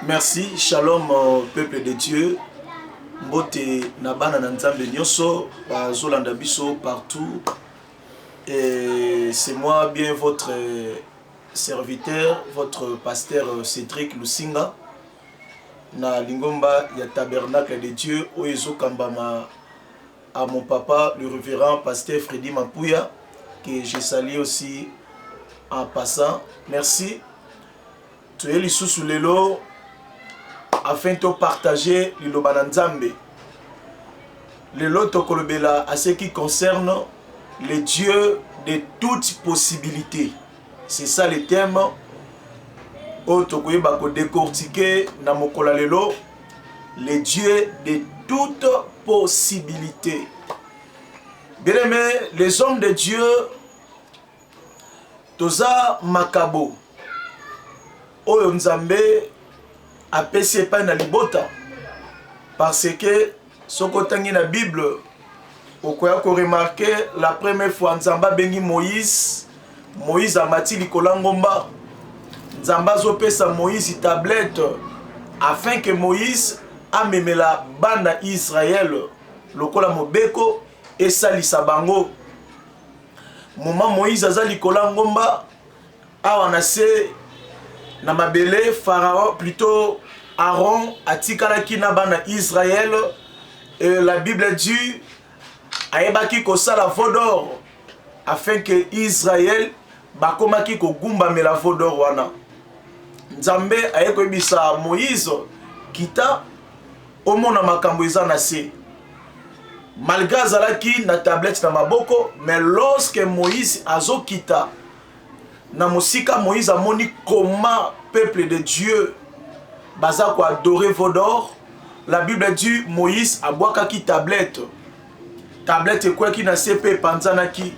Merci, shalom peuple de Dieu. Mbote Nabana Nanzambe Nyoso, Zolanda Biso partout. Et c'est moi bien votre serviteur, votre pasteur Cédric Lusinga. Na Lingomba, il y a tabernacle de Dieu, Oezo Kambama, à mon papa, le révérend pasteur Freddy Mapouya, que j'ai salué aussi en passant. Merci. Tu es l'issue sous l'élo afin de partager l'Iloba Nzambe. L'élo Tokolobela à ce qui concerne les dieux de toutes possibilités. C'est ça le thème. O Tokoye Bako décortiquer na mokola lelo les dieux de toutes possibilités. Bien aimé, les hommes de Dieu, Toza Makabo, Oyo Nzambe apesi pas na libota, parce que ce côté na Bible, au quoi qu'on remarqué la première fois Nzamba bengi Moïse a mati likolangomba. Nzamba zopesa Moïse tablette afin que Moïse amemela banda Israël lokola mobeko et salisa bango. Moment Moïse aza likolangomba awanase na mabele Pharaon plutôt Aaron atikalaki na bana Israël et la Bible dit ayebaki kosala vodor afin que Israël bakomaki kogumba mela vodor wana. Nzambe ayekobisa Moïse kita omona makambo eza na se. Malgré azalaki na tablette na maboko, mais lorsque Moïse azokita na musika Moïse amoni comment peuple de Dieu baza ko adorer vodor, la Bible dit Moïse abwakaki tablette quoi qui na se pe panzanaki.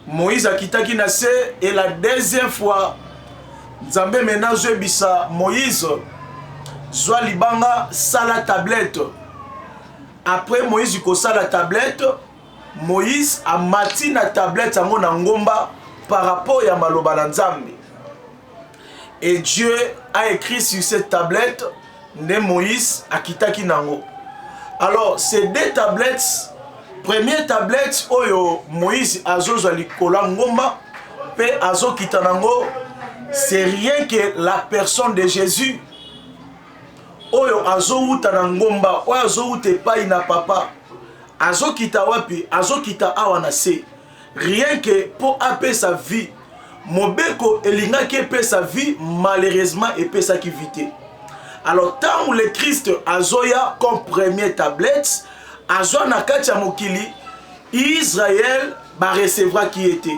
Moïse akitaki na se et la deuxième fois Nzambe maintenant bisa Moïse zwa libanga sala tablette. Après Moïse ko sala tablette, Moïse a mati na tablette yango na ngomba par rapport ya maloba na Nzambe. Et Dieu a écrit sur cette tablette ne Moïse akitaki nango. Alors ces deux tablettes, première tablette oyo Moïse azozwa likola ngomba pe azokita nango, c'est rien que la personne de Jésus. Oyo azouta na ngomba, oyo azouta epai na papa. Azokita wapi, azokita awana se. Rien que pour appeler sa vie. Mobeko elingaki pe sa vie, malheureusement epesa ki vite. Alors tant le Christ azoya comme première tablette, azoya na kati ya mokili, Israël ba recevra qui était.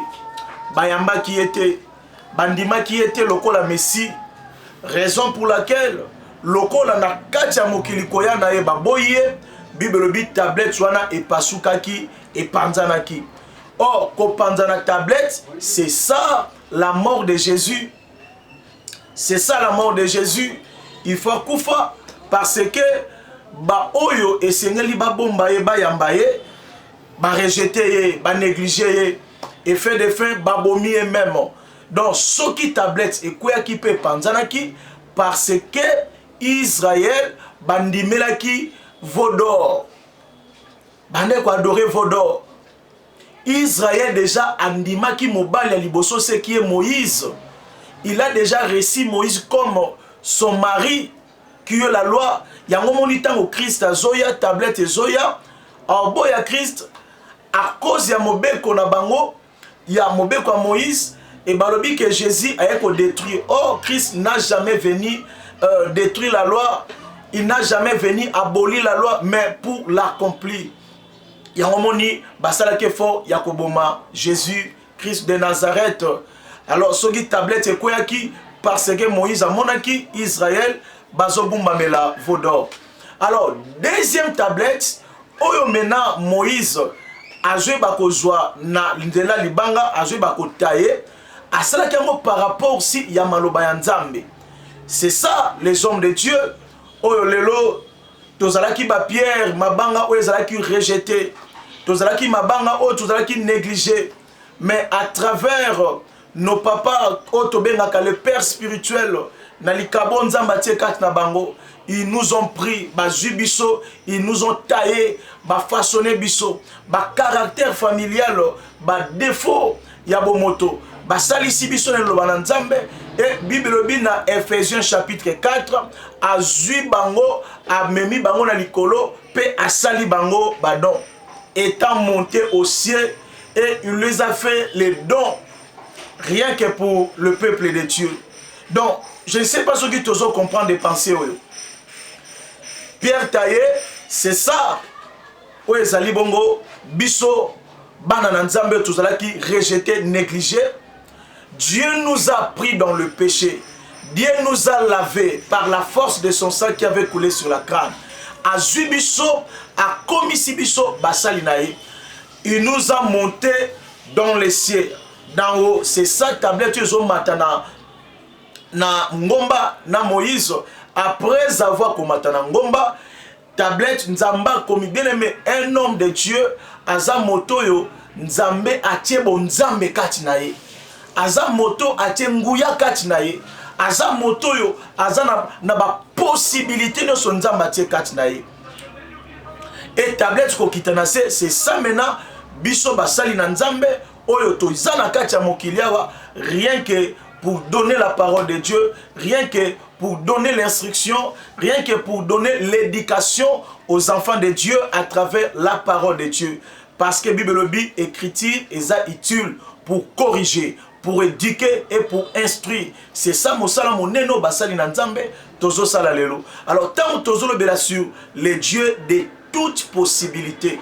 Bayamba qui était. Bandima qui était lokola Messie. Raison pour laquelle lokola na kati ya mokili koya na ye baboye, Bible bit tablette wana e pasukaki e panzanaki. Or ko panzana tablette, c'est ça la mort de Jésus. C'est ça la mort de Jésus. Il faut kufa parce que ba oyo esengeli ba bomba ye ba yamba ye, ba rejeter ye, ba négliger ye, et fait de fin ba bomi ye même. Donc, ce qui tablette et quoi qui peut panzanaki parce que Israël bandimelaki vodor. Bande ko adorer vodor. Israël déjà andimaki mobali ya liboso ce qui est Moïse. Il a déjà reçu Moïse comme son mari qui est la loi. Yango monitan au Christ azoya tablette zoya. En boya Christ à cause ya mobeko na bango, ya mobeko à Moïse. Et balobi que Jésus a été détruit. Or, Christ n'a jamais venu détruire la loi. Il n'a jamais venu abolir la loi, mais pour l'accomplir. Yangomoni, basala ke fort, Yakoboma, Jésus, Christ de Nazareth. Alors, ce qui tablette est quoi qui? Parce que Moïse a monaki, Israël, bazobumba mela vodor. Alors, deuxième tablette, oyo mena Moïse, a joué bako joie na l'indela libanga, a joué bako taye. Par rapport aussi ya maloba ya Nzambe. C'est ça les hommes de Dieu. Oyo lelo tozalaki ba pierre mabanga oyo ezalaki rejeté. Tozalaki mabanga oyo tozalaki négligé. Mais à travers nos papas oyo tobengaka le père spirituel na likabo nzamba tie kat na bango. Ils nous ont pris, biso, ils nous ont taillé, façonné biso, caractère familial, défaut, yabomoto, salisi biso ne lobana nzambe. Et Bible bina Ephésiens chapitre 4, a zui bango, a memi bango na likolo, pe a sali bango badon. Étant monté au ciel, et il les a fait les dons, rien que pour le peuple de Dieu. Donc, je ne sais pas ce qui te comprend des pensées. Pierre Taillé, c'est ça. Oui, Zali Bongo, Bisso, Banana Nzambe, tout cela qui rejeté, négligé. Dieu nous a pris dans le péché. Dieu nous a lavé par la force de son sang qui avait coulé sur la crâne. A Zubisso, a Komisi Bisso, Basalinaï. Il nous a monté dans les cieux. D'en haut, c'est ça, tablette, ils ont maintenant. Na Ngomba, na Moïse. Après avoir combattu na Ngomba, tablette Nzamba comme bien aimé un homme de Dieu, aza moto yo Nzambe atie bon Nzambe kati na ye. Aza moto atie nguya kati na ye. Aza moto yo aza na ba possibilité no son Nzamba atie kati na ye. Et tablette ko kitana c'est ça maintenant biso basali na Nzambe oyo to izana kati ya mokili awa rien que pour donner la parole de Dieu, rien que pour donner l'instruction, rien que pour donner l'éducation aux enfants de Dieu à travers la parole de Dieu. Parce que la Bible dit, écriture est utile pour corriger, pour éduquer et pour instruire. C'est ça, mon neno basali nanzambe, tozo sala lelo. Alors, tant que tozo le sur le Dieu de toutes possibilités.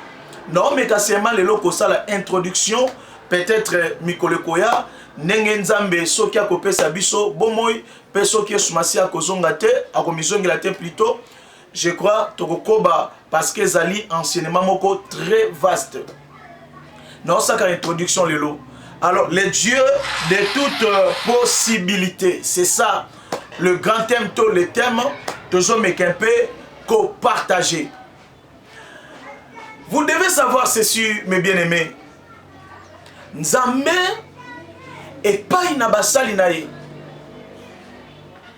Non, mais quand c'est mal, lelo ko sala introduction, peut-être Mikole Koya, Nenge Nzambe soki akopesa biso bomoy pe soki sumasi akozonga te akomizongela te plutôt je crois tokokoba parce que zali enseignement moko très vaste. Non ça ka introduction lelo. Alors les dieux de toutes possibilités, c'est ça le grand thème to le thème toujours mekempe ko partager. Vous devez savoir ceci mes bien-aimés. Nzambe et pas inabasali nae.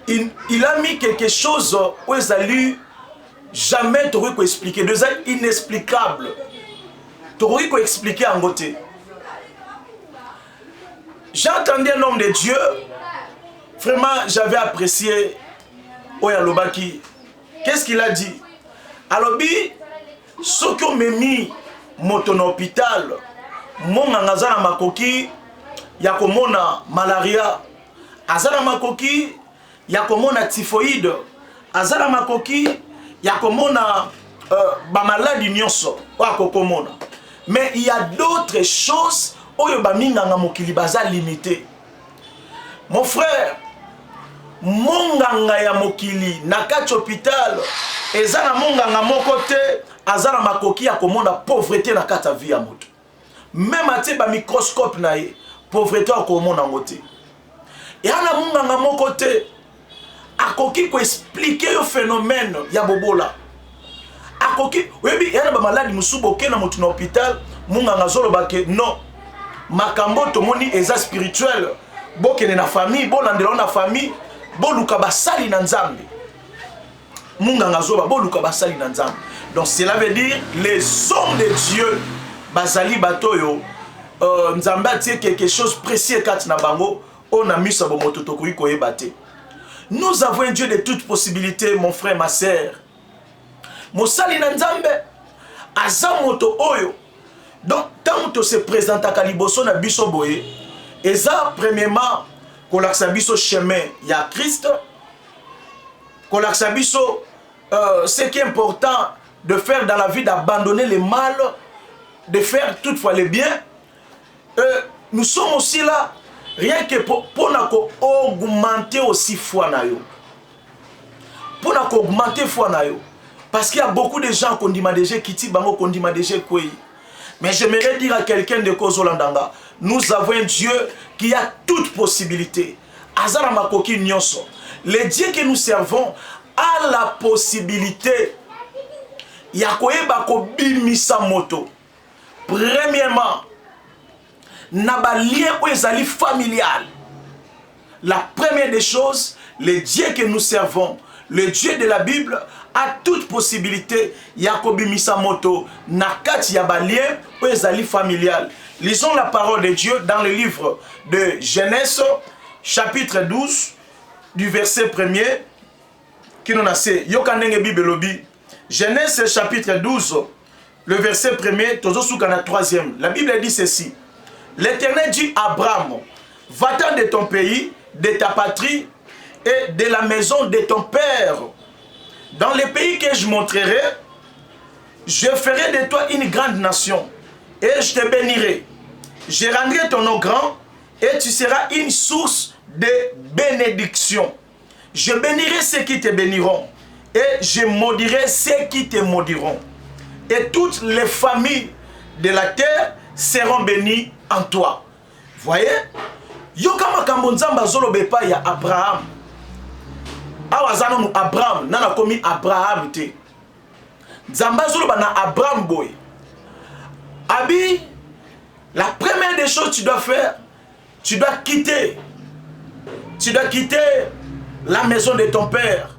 Il a mis quelque chose où il a lu jamais t'aurais qu'à expliquer. Deux ans inexplicable. T'aurais qu'à expliquer en côté. J'ai entendu un homme de Dieu. Vraiment, j'avais apprécié Oyalobaki. Qu'est-ce qu'il a dit? Alors, ceux qui ont mis mon hôpital, mon angazana makoki, yakomona malaria, azala makoki, yakomona typhoïde, azala makoki, yakomona ba maladie nyonso, wakokomona. Mais il y a d'autres choses où ba minganga mokili baza limité. Mon frère, monganga ya mokili na kati hôpital, ezana monganga moko te, azala makoki yakomona pauvreté na kati vie ya moto. Même à ba microscope na ye, pauvreté akomona ngote. Et ana munganga moko te akoki ko expliquer le phénomène ya bobola. Akoki webi yana ba maladi musubo ke na mutu na hôpital munganga zolo bake non. Makambo tomoni eza spirituel. Bokene na famille, bolandela na famille, boluka basali na Nzambe. Munganga zoba boluka basali na Nzambe. Donc cela veut dire les hommes de Dieu bazali batoyo Nzambe atie quelque chose précieux kati na bango on a mis sa bomoto tokoki koyeba te. Nous avons un Dieu de toutes possibilités mon frère ma sœur. Mosali na Nzambe aza moto oyo. Donc tant que se présente à liboso na biso boye eza premièrement kolaksa biso chemin ya Christ. Kolaksa biso ce qui est important de faire dans la vie, d'abandonner le mal, de faire toutefois le bien. Nous sommes aussi là, rien que pour augmenter aussi foi na yo. Pour augmenter foi na yo. Parce qu'il y a beaucoup de gens qu'on dit déjà Kiti Bango, qu'on dit déjà quoi. Mais j'aimerais dire à quelqu'un de Kozolandanga, nous avons un Dieu qui a toute possibilité. Azara Makoki Nyonso. Le Dieu que nous servons a la possibilité. Yakoyeba ko bimisa moto. Premièrement, naba lien ou ezali familial. La première des choses, le Dieu que nous servons, le Dieu de la Bible, a toute possibilité. Yakobi Misamoto, Nakati Yabalien, Ezali familial. Lisons la parole de Dieu dans le livre de Genèse, chapitre 12, du verset 1er, qui nous a fait. Yokanenge Bibelobi. Genèse, chapitre 12, le verset 1er, Tozosukana 3e. La Bible dit ceci. L'Éternel dit à Abraham, va-t'en de ton pays, de ta patrie et de la maison de ton père. Dans le pays que je montrerai, je ferai de toi une grande nation et je te bénirai. Je rendrai ton nom grand et tu seras une source de bénédiction. Je bénirai ceux qui te béniront et je maudirai ceux qui te maudiront. Et toutes les familles de la terre seront bénies en toi. Voyez? Yokama kambonzamba zolo bepa ya Abraham. Awazana mu Abraham nana komi Abraham te. Nzamba zolo bana Abraham boy. Abi, la première des choses que tu dois faire, tu dois quitter la maison de ton père.